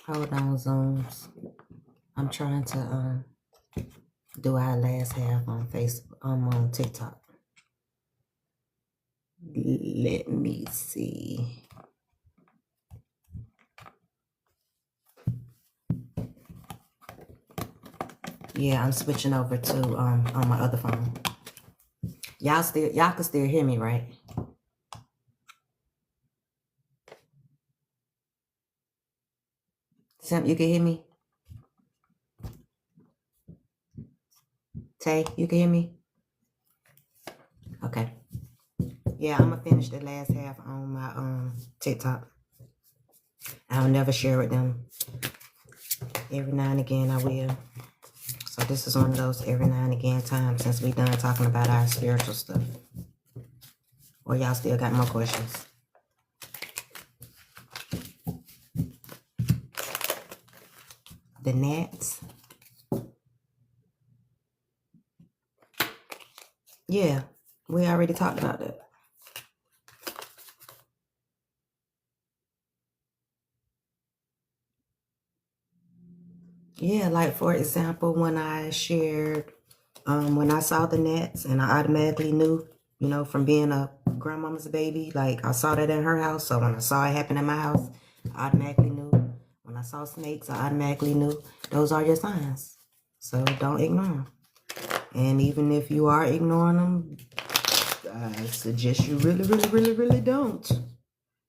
Hold on, Zooms. I'm trying to do our last half on Facebook. I'm on TikTok. Let me see. Yeah, I'm switching over to on my other phone. Y'all can still hear me, right? Simp, you can hear me? Tay, you can hear me? Okay. Yeah, I'm gonna finish the last half on my TikTok. I'll never share with them. Every now and again I will. So this is one of those every now and again times since we done talking about our spiritual stuff. Or y'all still got more questions? The gnats? Yeah, we already talked about that. Yeah, like for example, when I shared, when I saw the gnats and I automatically knew, you know, from being a grandmama's baby, like I saw that in her house. So when I saw it happen in my house, I automatically knew. When I saw snakes, I automatically knew. Those are your signs. So don't ignore them. And even if you are ignoring them, I suggest you really, really, really, really don't.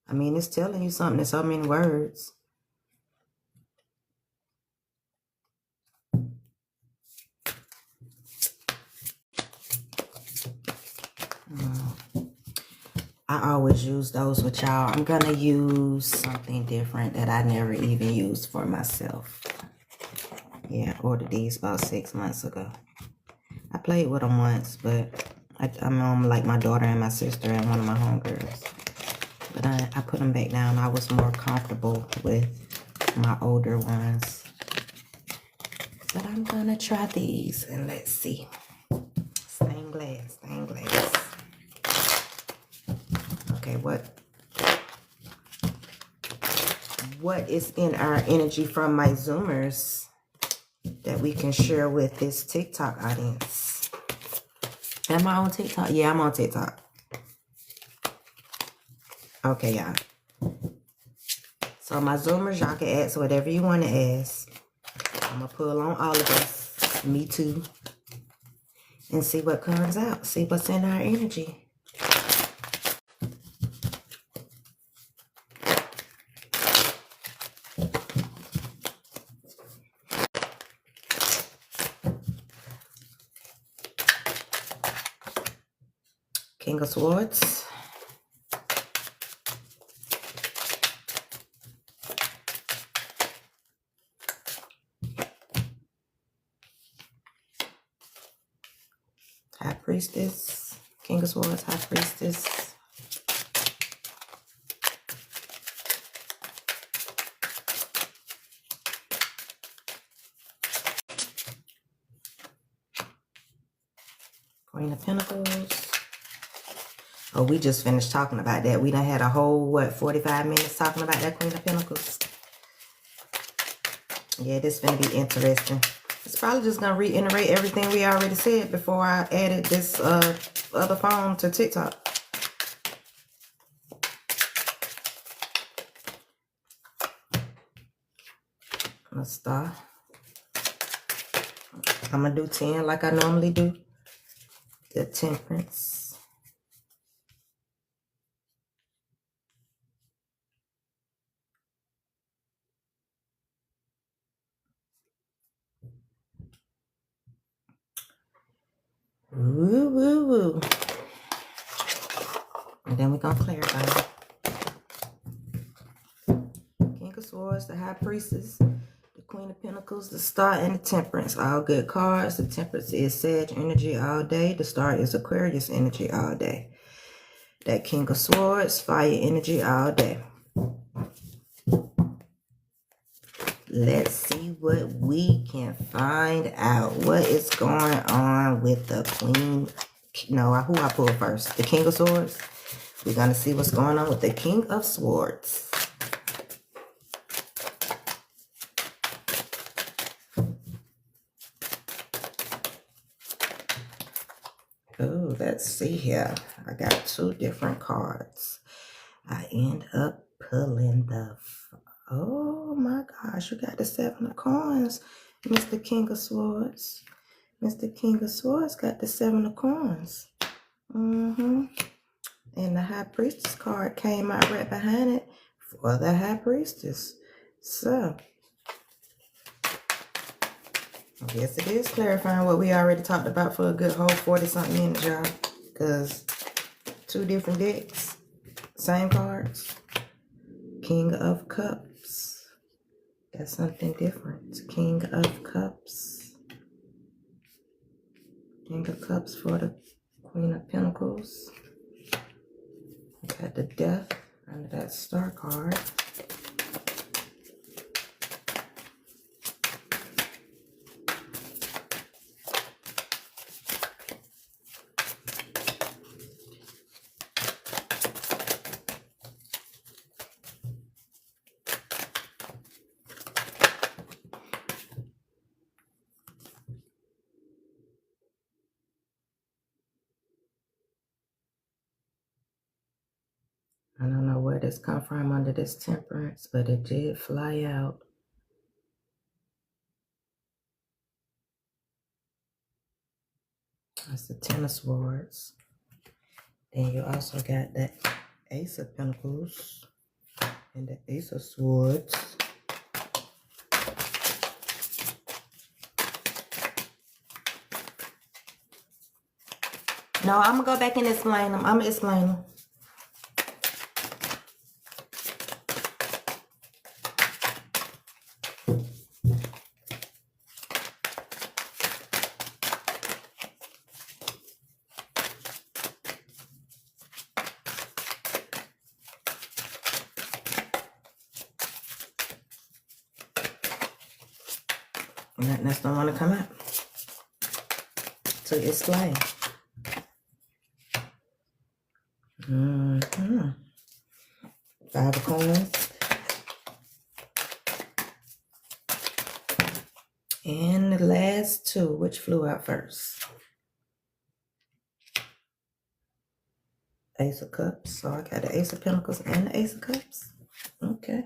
I mean, it's telling you something in so many words. I always use those with y'all. I'm going to use something different that I never even used for myself. Yeah, I ordered these about 6 months ago. I played with them once, but I'm like my daughter and my sister and one of my homegirls. But I put them back down. I was more comfortable with my older ones. But I'm going to try these and let's see. Stained glass, stained glass. Okay, what is in our energy from my Zoomers that we can share with this TikTok audience? Am I on TikTok? Yeah, I'm on TikTok. Okay, y'all. So my Zoomers, y'all can ask whatever you want to ask. I'm going to pull on all of us, me too, and see what comes out. See what's in our energy. King of Swords. High Priestess. King of Swords, High Priestess. Queen of Pentacles. Oh, we just finished talking about that. We done had a whole, 45 minutes talking about that Queen of Pentacles. Yeah, this is going to be interesting. It's probably just going to reiterate everything we already said before I added this other phone to TikTok. A star. I'm going to do 10 like I normally do. The Temperance. Woo, woo, woo. And then we're going to clarify. King of Swords, the High Priestess, the Queen of Pentacles, the Star, and the Temperance. All good cards. The Temperance is Sag energy all day. The Star is Aquarius energy all day. That King of Swords, fire energy all day. Let's see what we can find out. What is going on with the Queen? No, who I pulled first? The King of Swords. We're going to see what's going on with the King of Swords. Oh, let's see here. I got two different cards. I end up pulling the... Oh my gosh, you got the 7 of coins, Mr. King of Swords. Mr. King of Swords got the 7 of coins. And the High Priestess card came out right behind it for the High Priestess. So, I guess it is clarifying what we already talked about for a good whole 40-something minutes, y'all. Because two different decks, same cards. King of Cups. That's something different. King of Cups. King of Cups for the Queen of Pentacles. Got the Death under that Star card. I don't know where this come from under this Temperance, but it did fly out. That's the 10 of Swords. Then you also got the Ace of Pentacles and the Ace of Swords. No, I'm going to go back and explain them. I'm going to explain them. That's don't want to come out to explain. Five of coins. And the last two, which flew out first? Ace of Cups. So I got the Ace of Pentacles and the Ace of Cups. Okay.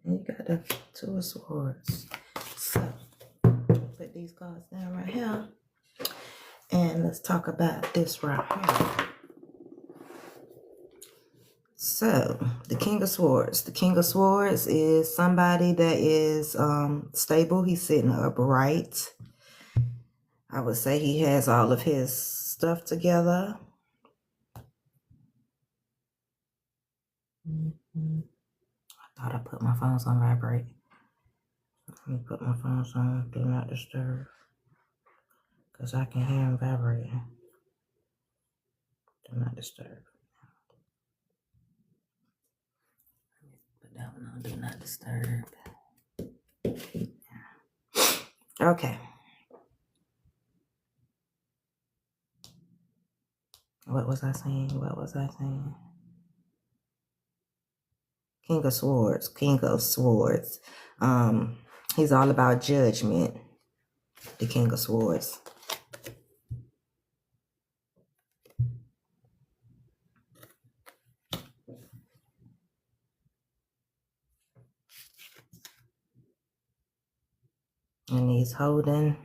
And you got the Two of Swords. So put these cards down right here. And let's talk about this right here. So, the King of Swords. The King of Swords is somebody that is stable. He's sitting upright. I would say he has all of his stuff together. I thought I put my phones on vibrate. Let me put my phones on Do Not Disturb. Because I can hear them vibrating. Do Not Disturb. Put that one on Do Not Disturb. Okay. What was I saying? King of Swords. King of Swords. He's all about judgment. The King of Swords. And he's holding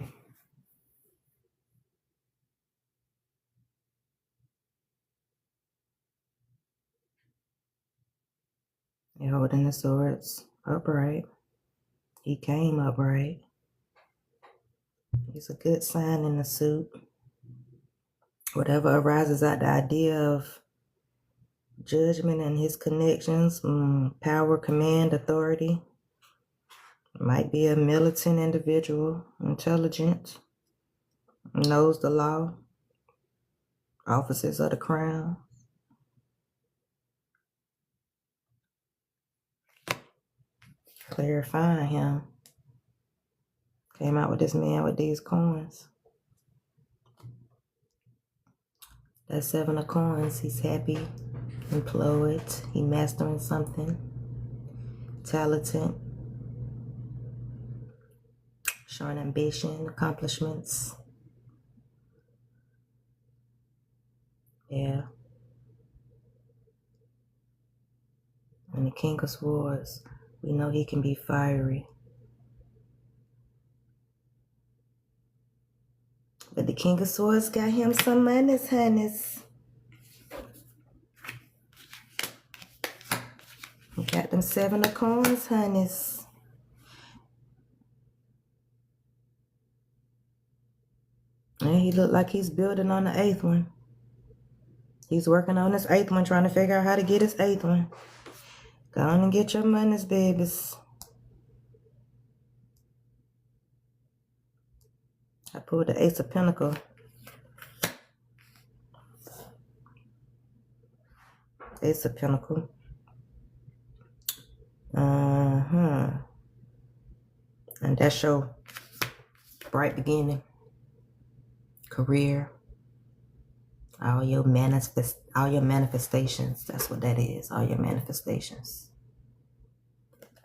the swords upright. He came upright. He's a good sign in the suit. Whatever arises out the idea of judgment and his connections, power, command, authority. Might be a militant individual, intelligent, knows the law, officers of the crown. Clarifying him. Came out with this man with these coins. That 7 of coins, he's happy, employed, he mastering something, talented, Showing ambition, accomplishments. Yeah. And the King of Swords, we know he can be fiery. But the King of Swords got him some monies, honeys. He got them 7 of coins, honeys. And he looked like he's building on the 8th one. He's working on his 8th one, trying to figure out how to get his 8th one. Go on and get your monies, babies. I pulled the Ace of Pentacles. Ace of Pentacles. And that's your bright beginning. Career. All your manifestations. That's what that is. All your manifestations.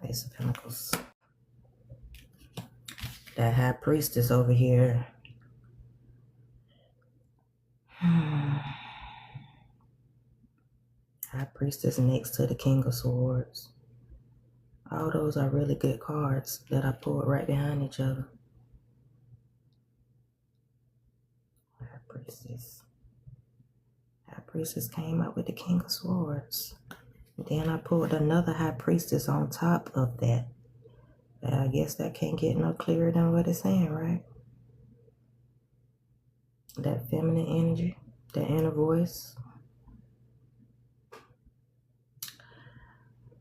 Ace of Pentacles. That High Priestess over here. High Priestess next to the King of Swords. All those are really good cards that I pulled right behind each other. High Priestess. High Priestess came up with the King of Swords. And then I pulled another High Priestess on top of that. I guess that can't get no clearer than what it's saying, right? That feminine energy, the inner voice.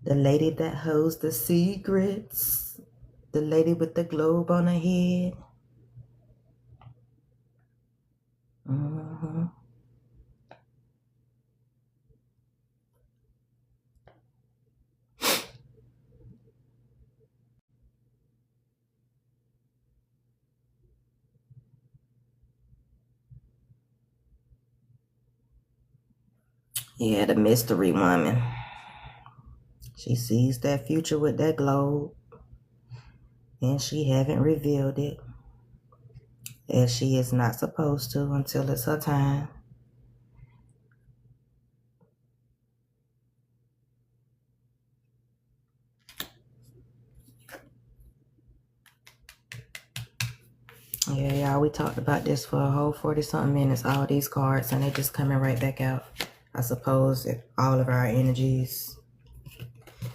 The lady that holds the secrets. The lady with the globe on her head. Yeah, the mystery woman. She sees that future with that globe. And she haven't revealed it. As she is not supposed to until it's her time. Yeah, y'all, we talked about this for a whole 40-something minutes, all these cards, and they just coming right back out. I suppose if all of our energies.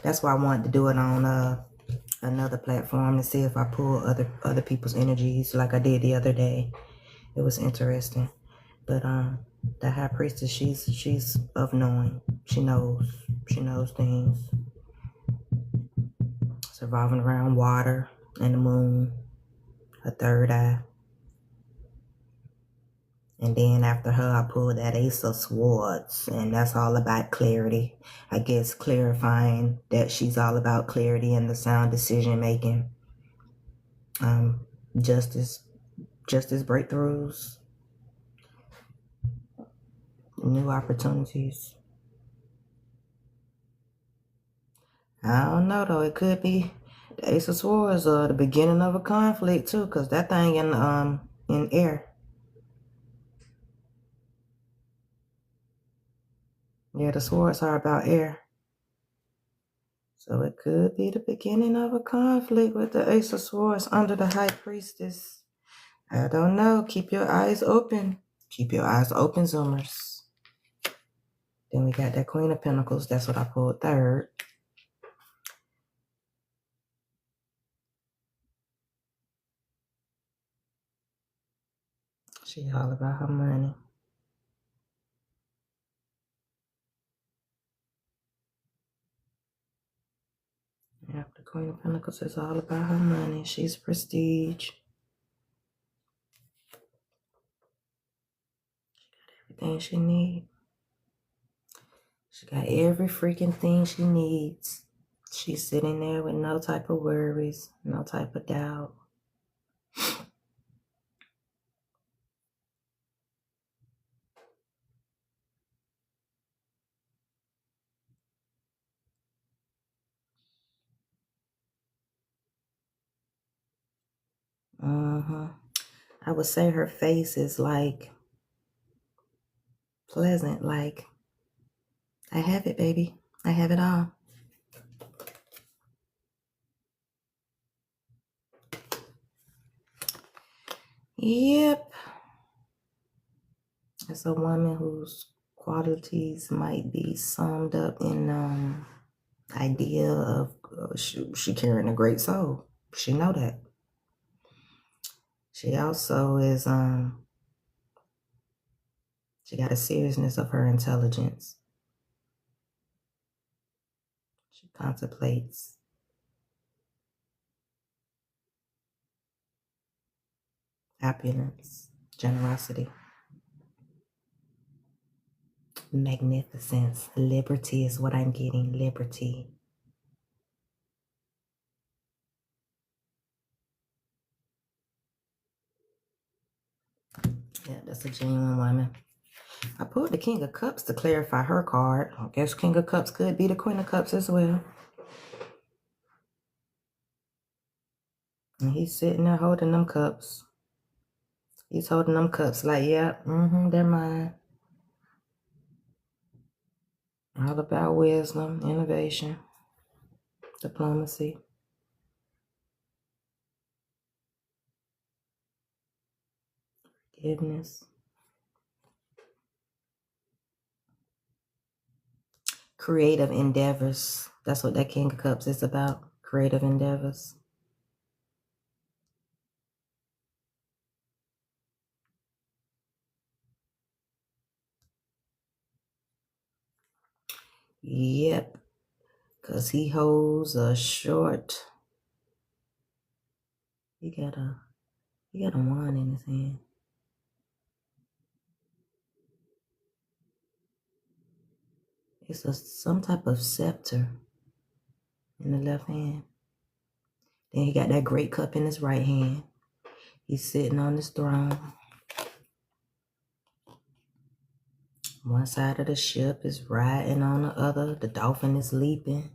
That's why I wanted to do it on another platform to see if I pull other people's energies like I did the other day. It was interesting. But the High Priestess, she's of knowing. She knows things. Surviving around water and the moon. A third eye. And then after her, I pulled that Ace of Swords. And that's all about clarity. I guess clarifying that she's all about clarity and the sound decision making. Justice breakthroughs. New opportunities. I don't know though. It could be the Ace of Swords or the beginning of a conflict too. Because that thing in air. Yeah, the swords are about air. So it could be the beginning of a conflict with the Ace of Swords under the High Priestess. I don't know. Keep your eyes open. Keep your eyes open, Zoomers. Then we got that Queen of Pentacles. That's what I pulled third. She all about her money. Yeah, the Queen of Pentacles is all about her money. She's prestige. Everything she needs. She got every freaking thing she needs. She's sitting there with no type of worries, no type of doubt. I would say her face is like pleasant, like I have it, baby. I have it all. Yep. It's a woman whose qualities might be summed up in idea of she carrying a great soul. She know that. She also is she got a seriousness of her intelligence. She contemplates. Opulence, generosity, magnificence, liberty is what I'm getting. Liberty. Yeah, that's a genuine woman. I pulled the King of Cups to clarify her card. I guess King of Cups could be the Queen of Cups as well. And he's sitting there holding them cups. He's holding them cups like, yeah, they're mine. All about wisdom, innovation, diplomacy. Forgiveness. Creative endeavors. That's what that King of Cups is about. Creative endeavors. Yep. Because he holds a short. He got a wand in his hand. It's some type of scepter in the left hand. Then he got that great cup in his right hand. He's sitting on his throne. One side of the ship is riding on the other. The dolphin is leaping.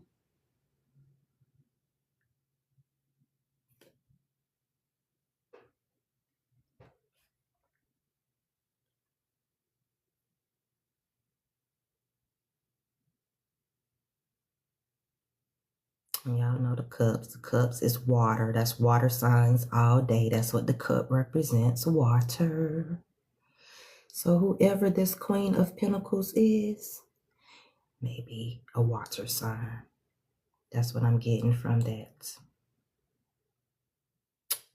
And y'all know the cups. The cups is water. That's water signs all day. That's what the cup represents, water. So whoever this Queen of Pentacles is, maybe a water sign. That's what I'm getting from that.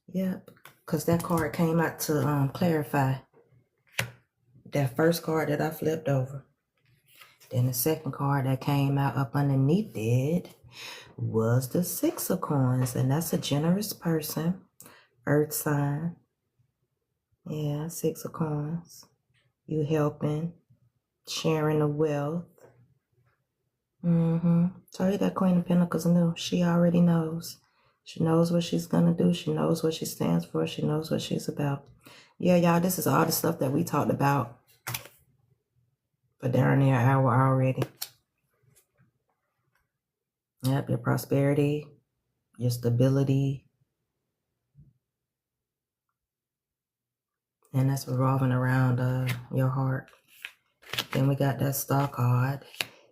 Yep, because that card came out to clarify that first card that I flipped over. Then the second card that came out up underneath it was the Six of Coins, and that's a generous person, earth sign. Yeah, Six of Coins. You helping, sharing the wealth. So that Queen of Pentacles knew. She already knows. She knows what she's going to do. She knows what she stands for. She knows what she's about. Yeah, y'all, this is all the stuff that we talked about for darn near an hour already. Yep, your prosperity, your stability. And that's revolving around your heart. Then we got that star card.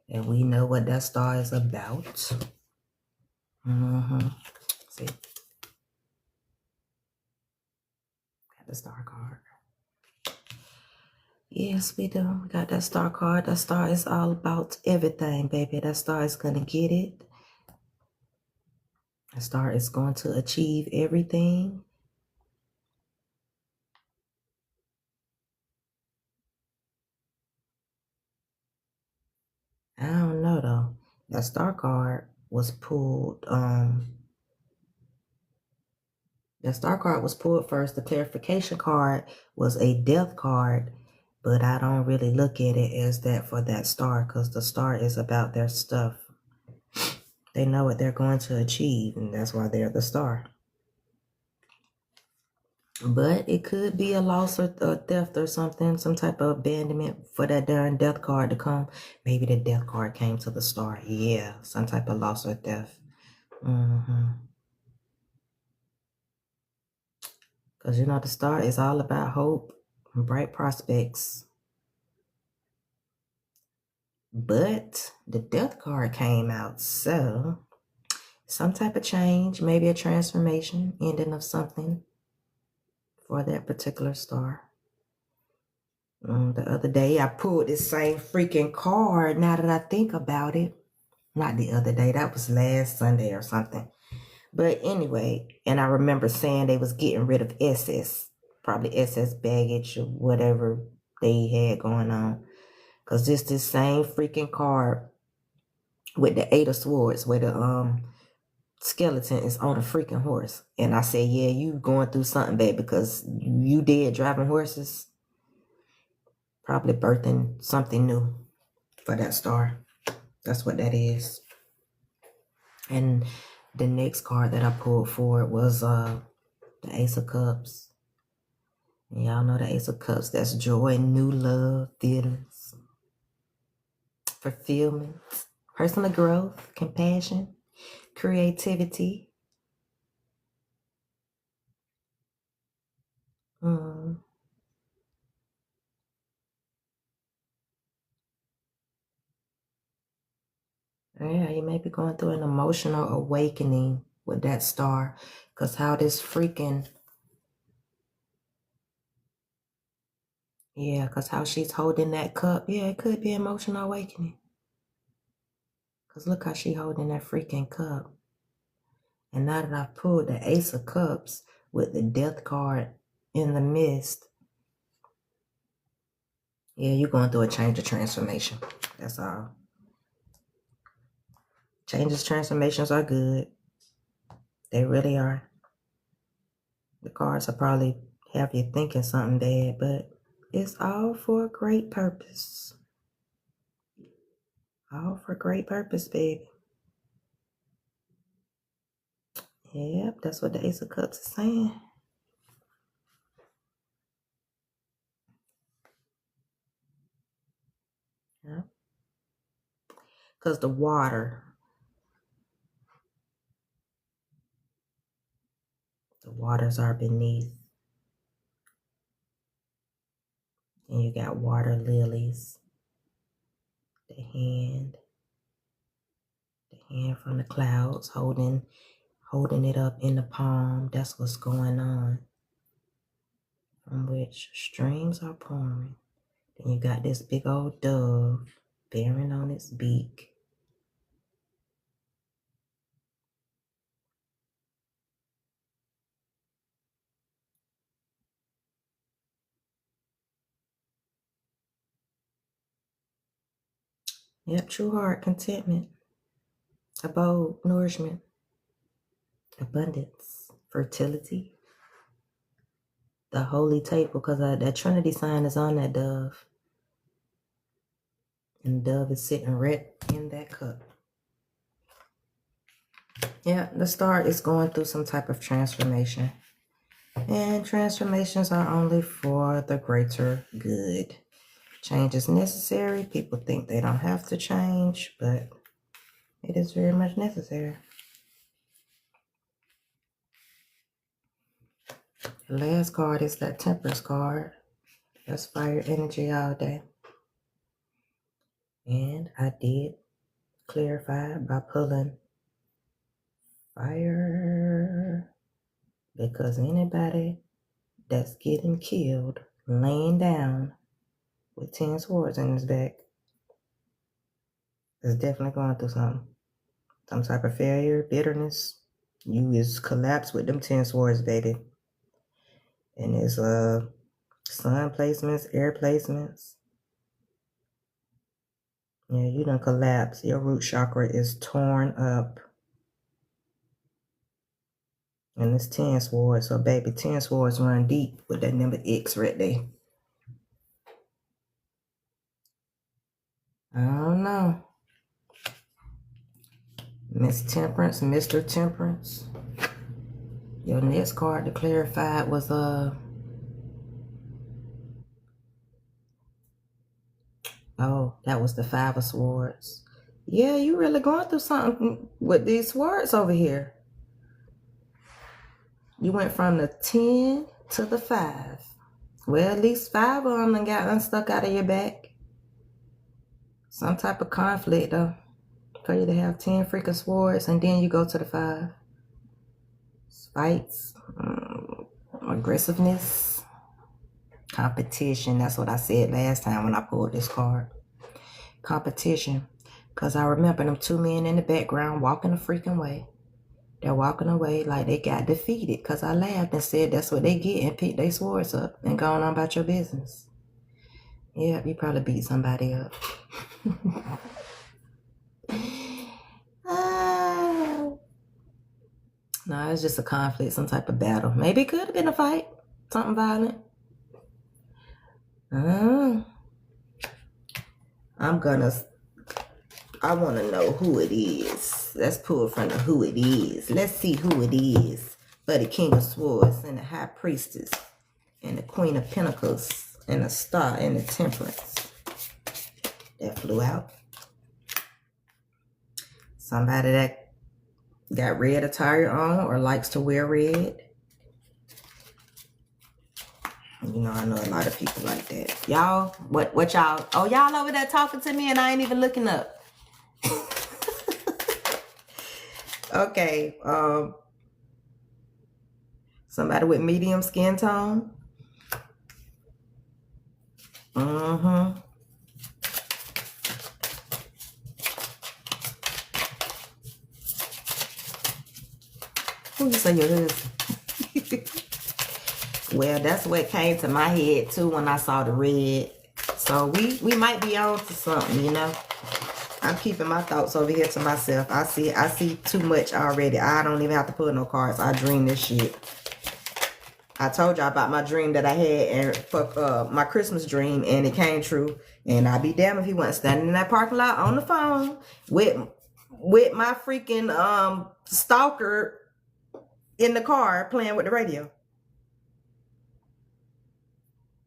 And we know what that star is about. See? Got the star card. Yes, we do. We got that star card. That star is all about everything, baby. That star is going to get it. That star is going to achieve everything. I don't know, though. That star card was pulled. The star card was pulled first. The clarification card was a death card, but I don't really look at it as that for that star because the star is about their stuff. They know what they're going to achieve, and that's why they're the star. But it could be a loss or a theft or something, some type of abandonment for that darn death card to come. Maybe the death card came to the star. Yeah, some type of loss or theft. Because you know the star is all about hope and bright prospects. But the death card came out, so some type of change, maybe a transformation, ending of something for that particular star. The other day, I pulled this same freaking card. Now that I think about it, not the other day, that was last Sunday or something. But anyway, and I remember saying they was getting rid of SS, probably SS baggage or whatever they had going on. Because this same freaking card with the Eight of Swords, where the skeleton is on a freaking horse. And I said, yeah, you going through something, babe, because you did driving horses. Probably birthing something new for that star. That's what that is. And the next card that I pulled for it was the Ace of Cups. Y'all know the Ace of Cups. That's joy, new love, feelings, fulfillment, personal growth, compassion, creativity. Yeah, you may be going through an emotional awakening with that star. Because how this freaking... Yeah, because how she's holding that cup. Yeah, it could be emotional awakening. Because look how she holding that freaking cup. And now that I've pulled the Ace of Cups with the Death card in the midst. Yeah, you're going through a change of transformation. That's all. Changes, transformations are good. They really are. The cards will probably have you thinking something bad, but it's all for a great purpose. All for great purpose, baby. Yep, that's what the Ace of Cups is saying. Yeah. Because the waters are beneath. And you got water lilies. The hand from the clouds holding it up in the palm. That's what's going on. From which streams are pouring. Then you got this big old dove bearing on its beak. Yep, true heart, contentment, abode, nourishment, abundance, fertility. The holy table, because that Trinity sign is on that dove. And the dove is sitting right in that cup. Yeah, the star is going through some type of transformation. And transformations are only for the greater good. Change is necessary. People think they don't have to change, but it is very much necessary. The last card is that Temperance card. That's fire energy all day. And I did clarify by pulling fire, because anybody that's getting killed laying down with 10 swords in his back is definitely going through something. Some type of failure, bitterness. You is collapsed with them 10 swords, baby. And it's sun placements, air placements. Yeah, you done collapse. Your root chakra is torn up. And it's 10 swords. So, baby, 10 swords run deep with that number X right there. I don't know. Miss Temperance, Mr. Temperance. Your next card to clarify was oh, that was the Five of Swords. Yeah, you really going through something with these swords over here. You went from the 10 to the 5. Well, at least 5 of them done got unstuck out of your back. Some type of conflict, though. For you to have 10 freaking swords and then you go to the 5. Fights, aggressiveness, competition. That's what I said last time when I pulled this card. Competition. Because I remember them 2 men in the background walking a freaking way. They're walking away like they got defeated. Because I laughed and said that's what they get and picked their swords up and gone on about your business. Yeah, you probably beat somebody up. No, it's just a conflict, some type of battle. Maybe it could have been a fight, something violent. I want to know who it is. Let's pull from the who it is. Let's see who it is. For the King of Swords and the High Priestess and the Queen of Pentacles and the Star and the Temperance. That flew out. Somebody that got red attire on or likes to wear red. You know, I know a lot of people like that. Y'all, what y'all? Oh, y'all over there talking to me and I ain't even looking up. Okay. Somebody with medium skin tone. Who you say your husband? Well, that's what came to my head too when I saw the red. So we might be on to something, you know. I'm keeping my thoughts over here to myself. I see too much already. I don't even have to pull no cards. I dream this shit. I told y'all about my dream that I had and for my Christmas dream, and it came true. And I'd be damned if he wasn't standing in that parking lot on the phone with my freaking stalker in the car playing with the radio.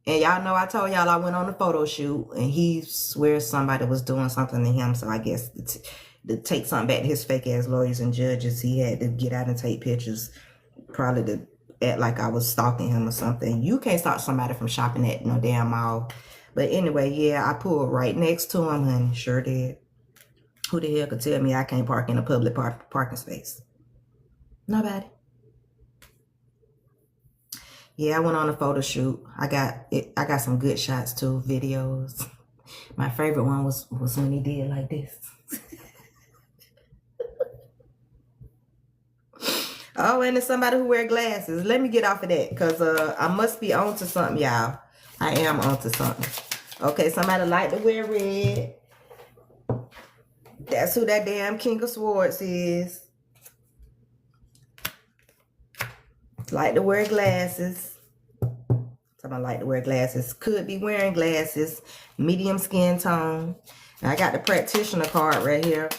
And y'all know I told y'all I went on a photo shoot and he swears somebody was doing something to him. So I guess to take something back to his fake ass lawyers and judges, he had to get out and take pictures. Probably to act like I was stalking him or something. You can't stop somebody from shopping at no damn mall. But anyway, yeah, I pulled right next to him, honey. Sure did. Who the hell could tell me I can't park in a public parking space? Nobody. Yeah, I went on a photo shoot. I got some good shots too, videos. My favorite one was when he did like this. Oh, and it's somebody who wear glasses. Let me get off of that because I must be on to something, y'all. I am on to something. Okay, somebody like to wear red. That's who that damn King of Swords is. Like to wear glasses. Somebody like to wear glasses. Could be wearing glasses. Medium skin tone. Now I got the practitioner card right here.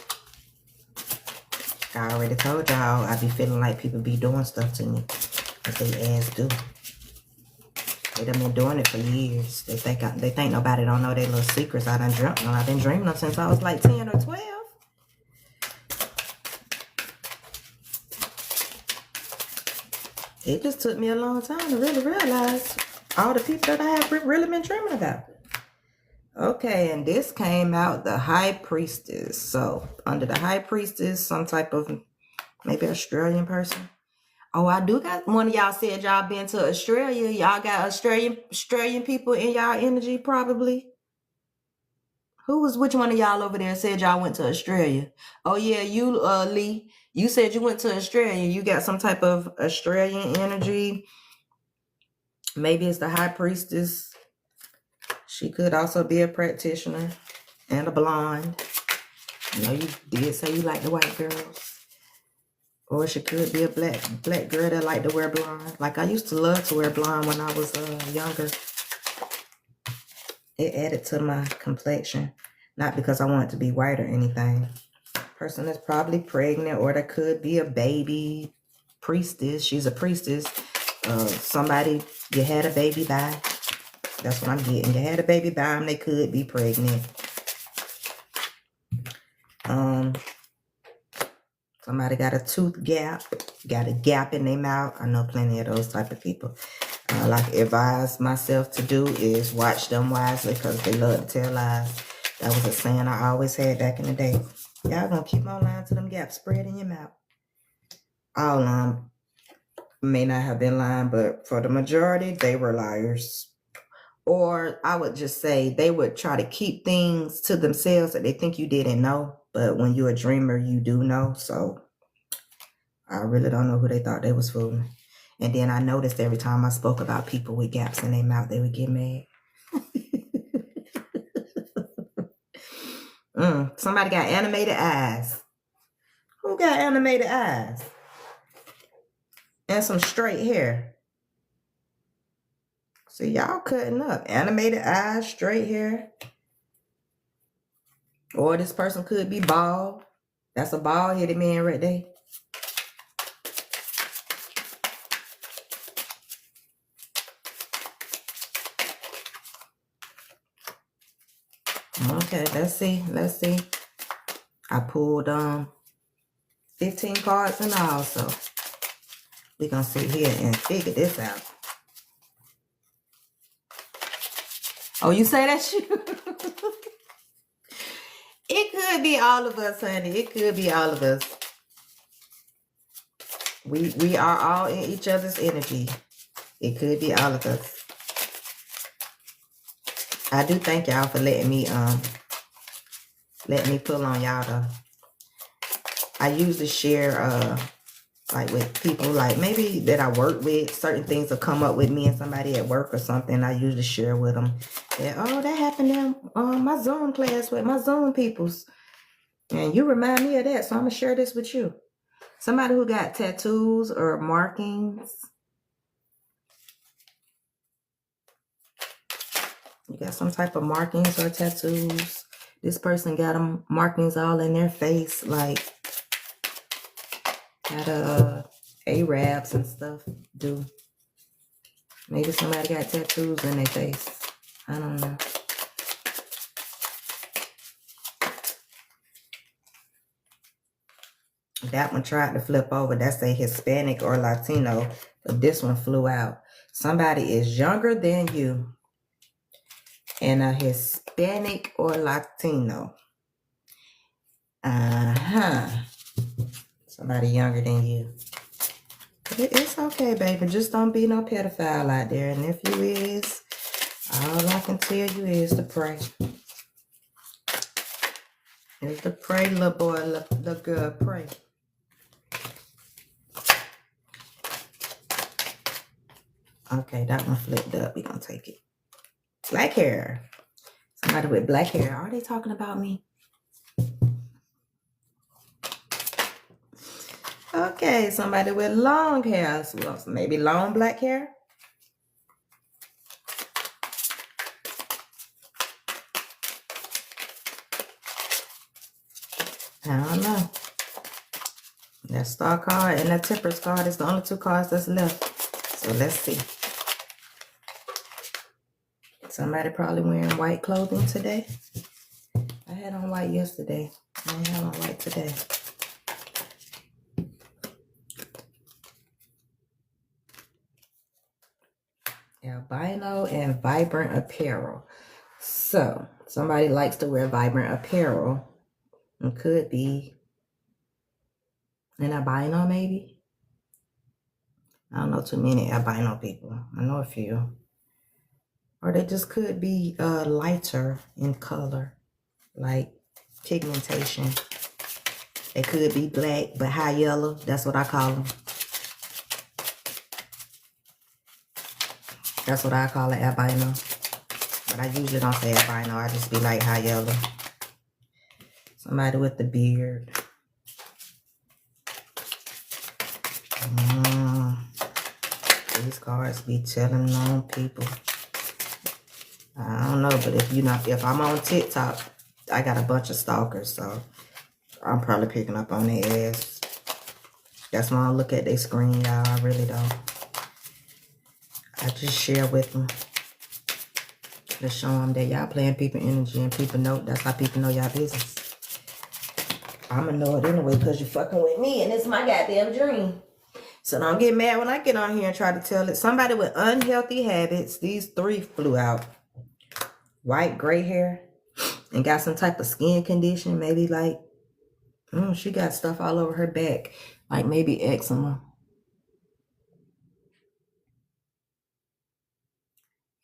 I already told y'all I be feeling like people be doing stuff to me. But they ass do. They done been doing it for years. They think nobody don't know their little secrets. I done dreamt them. I've been dreaming them since I was like 10 or 12. It just took me a long time to really realize all the people that I have really been dreaming about. Okay, and this came out the High Priestess. So, under the High Priestess, some type of maybe Australian person. Oh, I do got one of y'all said y'all been to Australia. Y'all got Australian people in y'all energy, probably. Which one of y'all over there said y'all went to Australia? Oh, yeah, you, Lee. You said you went to Australia. You got some type of Australian energy. Maybe it's the High Priestess. She could also be a practitioner and a blonde. I know you did say you like the white girls. Or she could be a black girl that like to wear blonde. Like I used to love to wear blonde when I was younger. It added to my complexion. Not because I wanted to be white or anything. Person that's probably pregnant, or there could be a baby priestess. She's a priestess. Somebody you had a baby by. That's what I'm getting. You had a baby by them. They could be pregnant. Somebody got a tooth gap. Got a gap in their mouth. I know plenty of those type of people. Like advise myself to do is watch them wisely because they love to tell lies. That was a saying I always had back in the day. Y'all gonna keep on lying to them gaps spread in your mouth. All may not have been lying, but for the majority, they were liars. Or I would just say they would try to keep things to themselves that they think you didn't know. But when you're a dreamer, you do know. So I really don't know who they thought they was fooling. And then I noticed every time I spoke about people with gaps in their mouth, they would get mad. Somebody got animated eyes. Who got animated eyes? And some straight hair. See, y'all cutting up. Animated eyes, straight hair. Or this person could be bald. That's a bald-headed man right there. Okay, let's see. I pulled 15 cards and all, so we're gonna sit here and figure this out. Oh, you say that's you? It could be all of us, honey. It could be all of us. We are all in each other's energy. It could be all of us. I do thank y'all for letting me pull on y'all though. I usually share like with people like maybe that I work with. Certain things will come up with me and somebody at work or something. I usually share with them that, oh, that happened in my Zoom class with my Zoom peoples. And you remind me of that, so I'm gonna share this with you. Somebody who got tattoos or markings. You got some type of markings or tattoos. This person got them markings all in their face, like how Arabs and stuff do. Maybe somebody got tattoos in their face. I don't know. That one tried to flip over. That's a Hispanic or Latino, but this one flew out. Somebody is younger than you and a Hispanic or Latino. Somebody younger than you. It's okay, baby. Just don't be no pedophile out there. And if you is, all I can tell you is to pray. Is to pray, little boy, little girl, pray. Okay, that one flipped up. We're going to take it. Black hair. Somebody with black hair. Are they talking about me? Okay, somebody with long hair. So maybe long black hair. I don't know. That star card and that temperance card is the only two cards that's left. So let's see. Somebody probably wearing white clothing today. I had on white yesterday. I ain't have on white today. Albino and vibrant apparel. So somebody likes to wear vibrant apparel. It could be an albino maybe. I don't know too many albino people. I know a few. Or they just could be lighter in color, like pigmentation. They could be black, but high yellow. That's what I call them. That's what I call an albino. But I usually don't say albino. I just be like high yellow. Somebody with the beard. These cards be telling on people. I don't know, but if I'm on TikTok, I got a bunch of stalkers, so I'm probably picking up on their ass. That's why I look at their screen, y'all. I really don't. I just share with them to show them that y'all playing people energy and people know. That's how people know y'all business. I'ma know it anyway because you fucking with me and it's my goddamn dream. So don't get mad when I get on here and try to tell it. Somebody with unhealthy habits. These 3 flew out. White, gray hair. And got some type of skin condition. Maybe like, she got stuff all over her back. Like maybe eczema.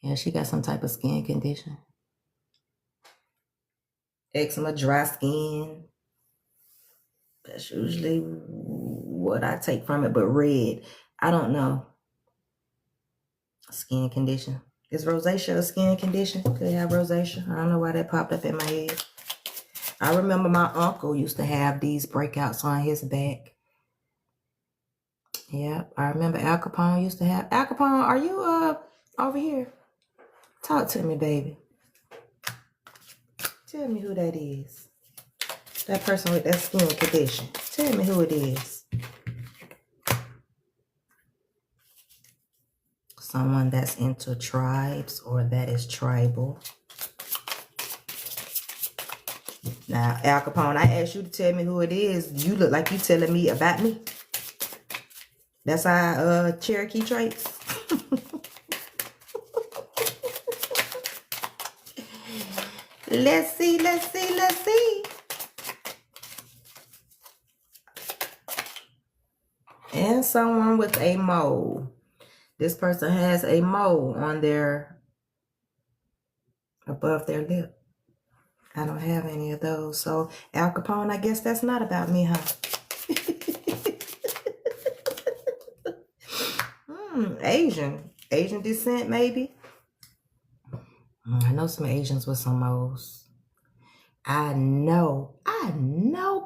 Yeah, she got some type of skin condition. Eczema, dry skin. That's usually what I take from it. But red, I don't know. Skin condition. Is rosacea a skin condition? Could have rosacea. I don't know why that popped up in my head. I remember my uncle used to have these breakouts on his back. Yeah, I remember Al Capone used to have. Al Capone, are you over here? Talk to me, baby. Tell me who that is. That person with that skin condition. Tell me who it is. Someone that's into tribes or that is tribal. Now, Al Capone, I asked you to tell me who it is. You look like you telling me about me. That's our Cherokee traits. Let's see, let's see, let's see. And someone with a mole. This person has a mole on their, above their lip. I don't have any of those. So, Al Capone, I guess that's not about me, huh? Asian. Asian descent, maybe. I know some Asians with some moles. I know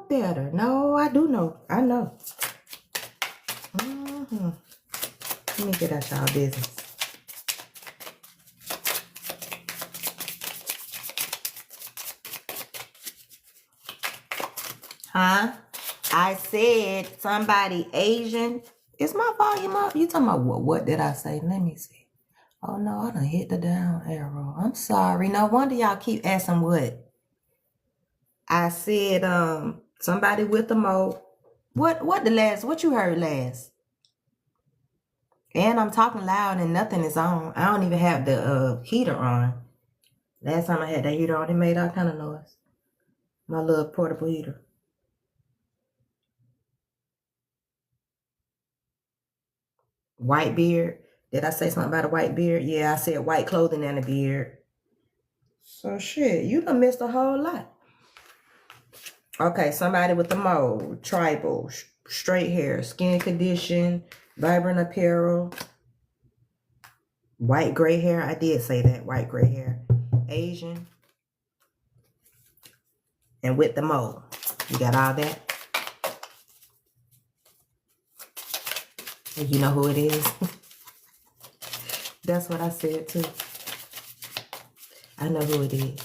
better. No, I do know. I know. Let me get out y'all business. Huh? I said somebody Asian. Is my volume up? You talking about what did I say? Let me see. Oh no, I done hit the down arrow. I'm sorry. No wonder y'all keep asking what. I said somebody with a mole. What you heard last? And I'm talking loud and nothing is on. I don't even have the heater on. Last time I had that heater on, it made all kind of noise. My little portable heater. White beard. Did I say something about a white beard? Yeah, I said white clothing and a beard. So shit, you done missed a whole lot. Okay, somebody with a mole, tribal, straight hair, skin condition, vibrant apparel, white gray hair. I did say that, white gray hair. Asian. And with the mole. You got all that? And you know who it is? That's what I said too. I know who it is.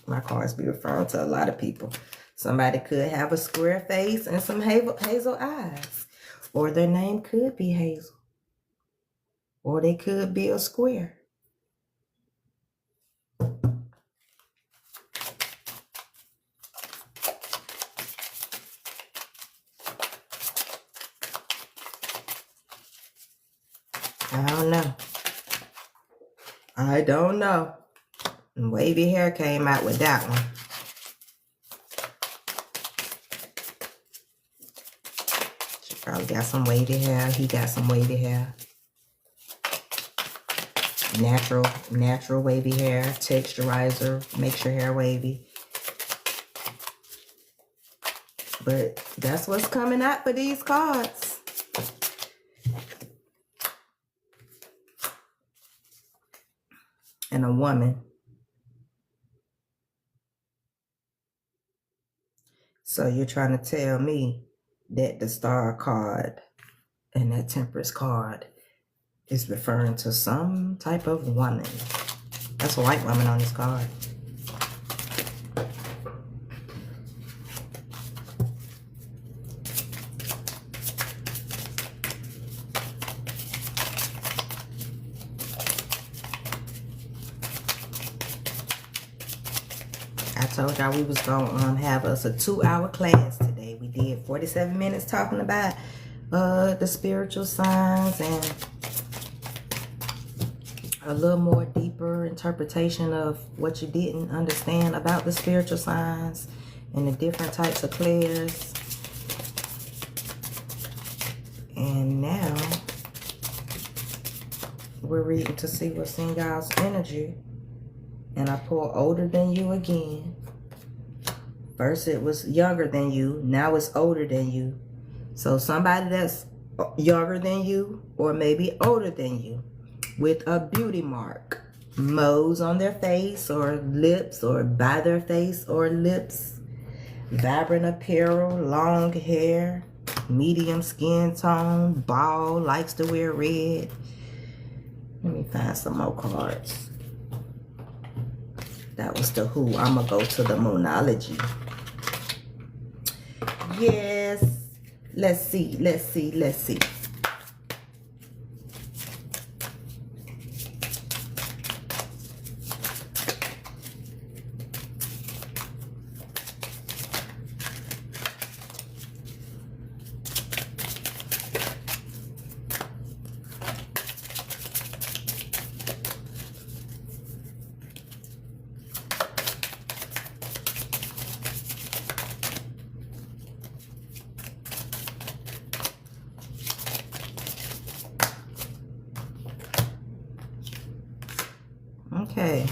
My cards be referring to a lot of people. Somebody could have a square face and some hazel eyes. Or their name could be Hazel. Or they could be a square. I don't know. And wavy hair came out with that one. She probably got some wavy hair. He got some wavy hair. Natural wavy hair. Texturizer. Makes your hair wavy. But that's what's coming out for these cards. And a woman. So you're trying to tell me that the Star card and that Temperance card is referring to some type of woman. That's a white woman on this card. I told y'all we was gonna have us a 2-hour class today. We did 47 minutes talking about the spiritual signs and a little more deeper interpretation of what you didn't understand about the spiritual signs and the different types of clairs. And now we're reading to see what's in y'all's energy. And I pull older than you again. First it was younger than you. Now it's older than you. So somebody that's younger than you or maybe older than you with a beauty mark, moles on their face or lips or by their face or lips, vibrant apparel, long hair, medium skin tone, bald, likes to wear red. Let me find some more cards. That was the who. I'm gonna go to the Moonology. Yes. Let's see. Okay.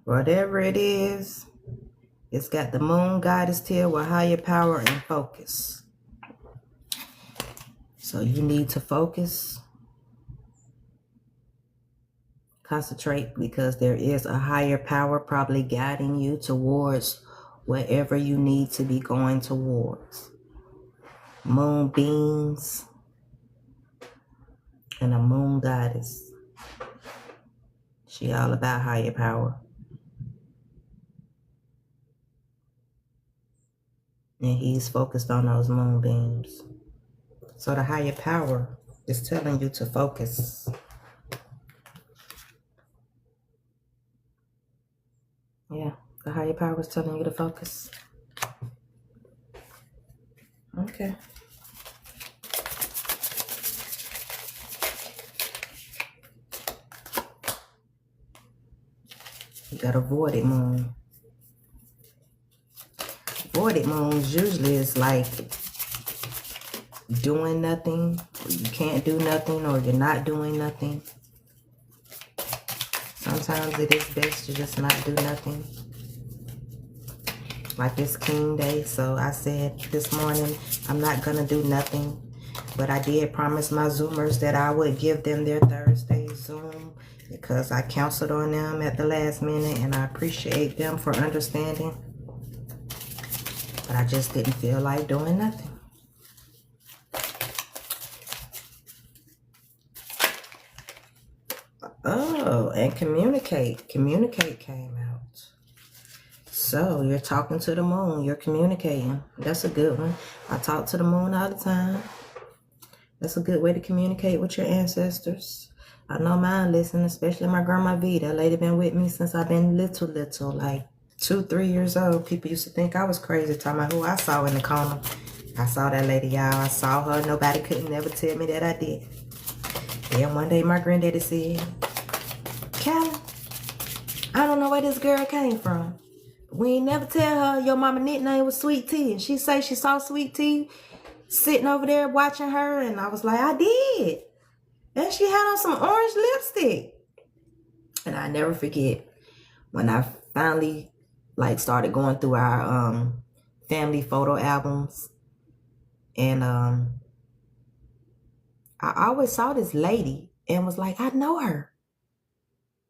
Whatever it is, it's got the moon goddess tail with higher power and focus. So you need to focus, concentrate, because there is a higher power probably guiding you towards whatever you need to be going towards. Moonbeams and a moon goddess. She all about higher power. And he's focused on those moonbeams. So the higher power is telling you to focus. Yeah, the higher power is telling you to focus. Okay. You got a voided moon. Voided moons usually is like doing nothing, or you can't do nothing, or you're not doing nothing. Sometimes it is best to just not do nothing. Like this King Day, so I said this morning, I'm not gonna do nothing. But I did promise my Zoomers that I would give them their Thursday Zoom because I counseled on them at the last minute and I appreciate them for understanding. But I just didn't feel like doing nothing. Oh, and communicate. Communicate came out. So you're talking to the moon. You're communicating. That's a good one. I talk to the moon all the time. That's a good way to communicate with your ancestors. I know mine listen, especially my grandma V. That lady been with me since I've been little, like 2-3 years old. People used to think I was crazy talking about who I saw in the corner. I saw that lady, y'all. I saw her. Nobody could never tell me that I did. Then one day my granddaddy said, Callie, I don't know where this girl came from. We ain't never tell her your mama nickname was Sweet Tea. And she say she saw Sweet Tea sitting over there watching her. And I was like, I did. And she had on some orange lipstick. And I never forget when I finally started going through our family photo albums. And I always saw this lady and was like, I know her.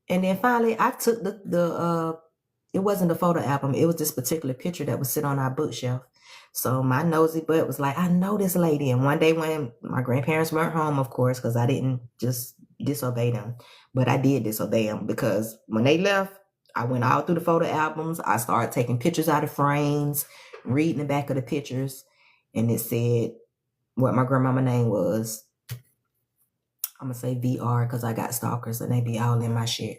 And then finally I took the it wasn't a photo album. It was this particular picture that was sitting on our bookshelf. So my nosy butt was like, I know this lady. And one day when my grandparents weren't home, of course, because I didn't just disobey them, but I did disobey them because when they left, I went all through the photo albums. I started taking pictures out of frames, reading the back of the pictures, and it said what my grandmama name was. I'm going to say VR because I got stalkers and they be all in my shit.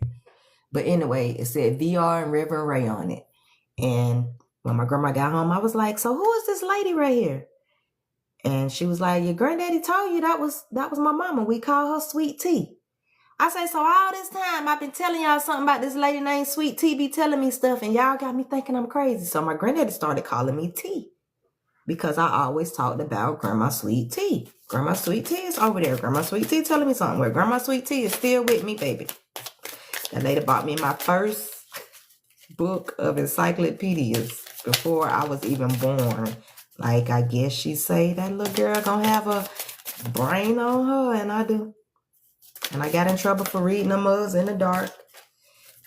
But anyway, it said VR and Reverend Ray on it. And When my grandma got home, I was like, so who is this lady right here? And she was like, your granddaddy told you that was my mama. We call her Sweet Tea. I say, so all this time I've been telling y'all something about this lady named Sweet Tea be telling me stuff, and y'all got me thinking I'm crazy. So my granddaddy started calling me Tea because I always talked about Grandma Sweet Tea. Grandma Sweet Tea is over there. Grandma Sweet Tea telling me something. Well, Grandma Sweet Tea is still with me, baby. That lady bought me my first book of encyclopedias before I was even born. Like, I guess she say that little girl gonna have a brain on her, and I do. And I got in trouble for reading them mugs in the dark.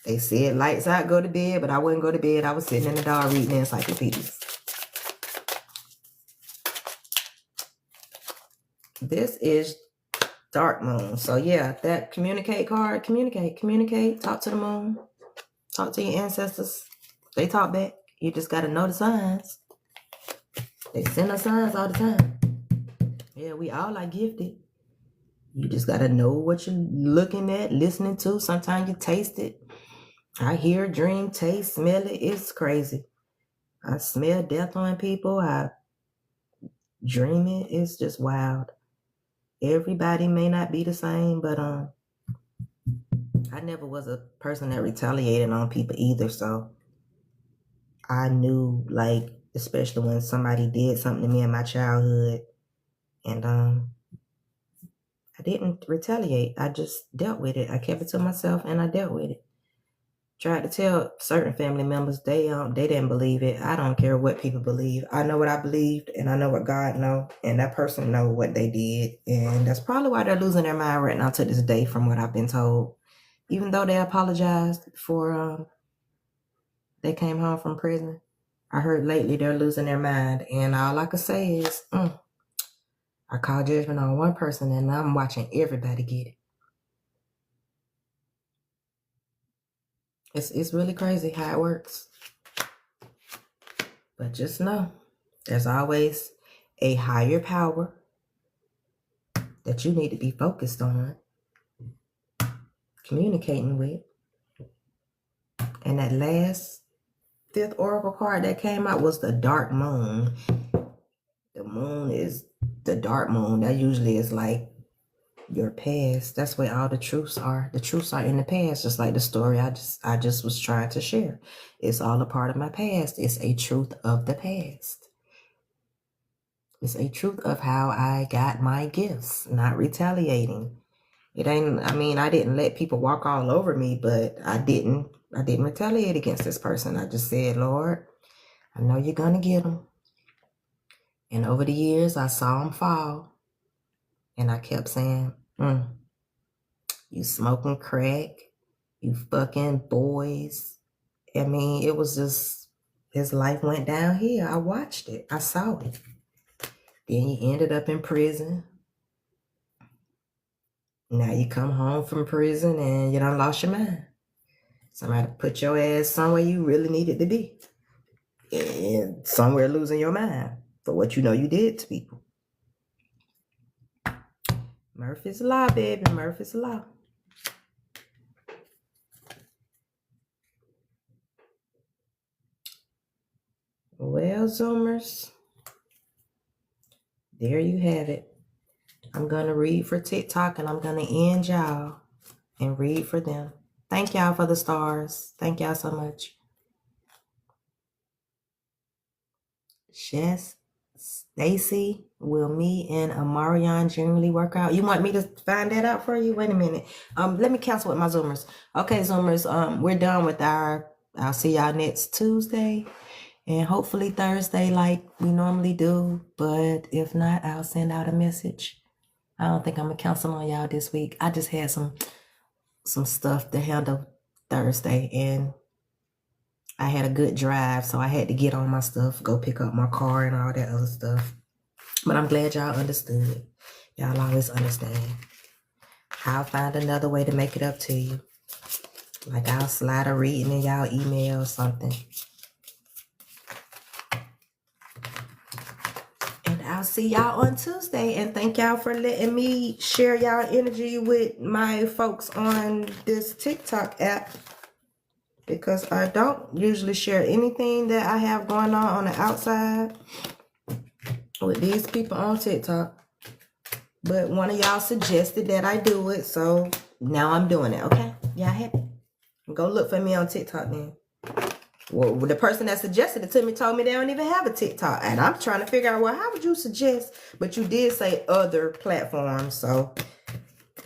They said lights out, go to bed, but I wouldn't go to bed. I was sitting in the dark reading the encyclopedias. This is Dark Moon. So yeah, that communicate card, communicate, talk to the moon, talk to your ancestors. They talk back. You just got to know the signs. They send us signs all the time. Yeah, we all are gifted. You just got to know what you're looking at, listening to. Sometimes you taste it. I hear, dream, taste, smell it. It's crazy. I smell death on people. I dream it. It's just wild. Everybody may not be the same, but I never was a person that retaliated on people either. So I knew, like, especially when somebody did something to me in my childhood, and I didn't retaliate. I just dealt with it. I kept it to myself, and I dealt with it. Tried to tell certain family members, they didn't believe it. I don't care what people believe. I know what I believed, and I know what God know, and that person know what they did, and that's probably why they're losing their mind right now to this day, from what I've been told. Even though they apologized before they came home from prison, I heard lately they're losing their mind, and all I could say is, I call judgment on one person, and I'm watching everybody get it. It's really crazy how it works. But just know, there's always a higher power that you need to be focused on, communicating with. And that last 5th oracle card that came out was the Dark Moon. The moon is the dark moon. That usually is like your past. That's where all the truths are. The truths are in the past, just like the story I just was trying to share. It's all a part of my past. It's a truth of the past. It's a truth of how I got my gifts, not retaliating. It ain't, I mean, I didn't let people walk all over me, but I didn't retaliate against this person. I just said, Lord, I know you're going to get them. And over the years, I saw them fall. And I kept saying, you smoking crack, you fucking boys. I mean, it was just, his life went downhill. I watched it. I saw it. Then he ended up in prison. Now you come home from prison and you done lost your mind. Somebody put your ass somewhere you really needed to be. And somewhere losing your mind for what you know you did to people. Murphy's Law, baby. Murphy's Law. Well, Zoomers, there you have it. I'm going to read for TikTok, and I'm going to end y'all and read for them. Thank y'all for the stars. Thank y'all so much. Jess, Stacy, will me and Amarion generally work out? You want me to find that out for you? Wait a minute. Let me cancel with my Zoomers. Okay, Zoomers, we're done with I'll see y'all next Tuesday. And hopefully Thursday like we normally do. But if not, I'll send out a message. I don't think I'm going to cancel on y'all this week. I just had some stuff to handle Thursday. And I had a good drive, so I had to get on my stuff, go pick up my car and all that other stuff. But I'm glad y'all understood. Y'all always understand. I'll find another way to make it up to you. Like I'll slide a reading in y'all email or something. I'll see y'all on Tuesday, and thank y'all for letting me share y'all energy with my folks on this TikTok app. because I don't usually share anything that I have going on the outside with these people on TikTok. But one of y'all suggested that I do it, so now I'm doing it, okay? Y'all happy? Go look for me on TikTok then. Well, the person that suggested it to me told me they don't even have a TikTok. And I'm trying to figure out, well, how would you suggest? But you did say other platforms, so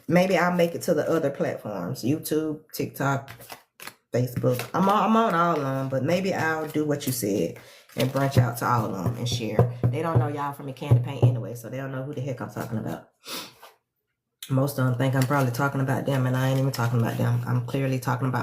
maybe I'll make it to the other platforms. YouTube, TikTok, Facebook. I'm on all of them, but maybe I'll do what you said and branch out to all of them and share. They don't know y'all from a Candy Paint anyway, so they don't know who the heck I'm talking about. Most of them think I'm probably talking about them, and I ain't even talking about them. I'm clearly talking about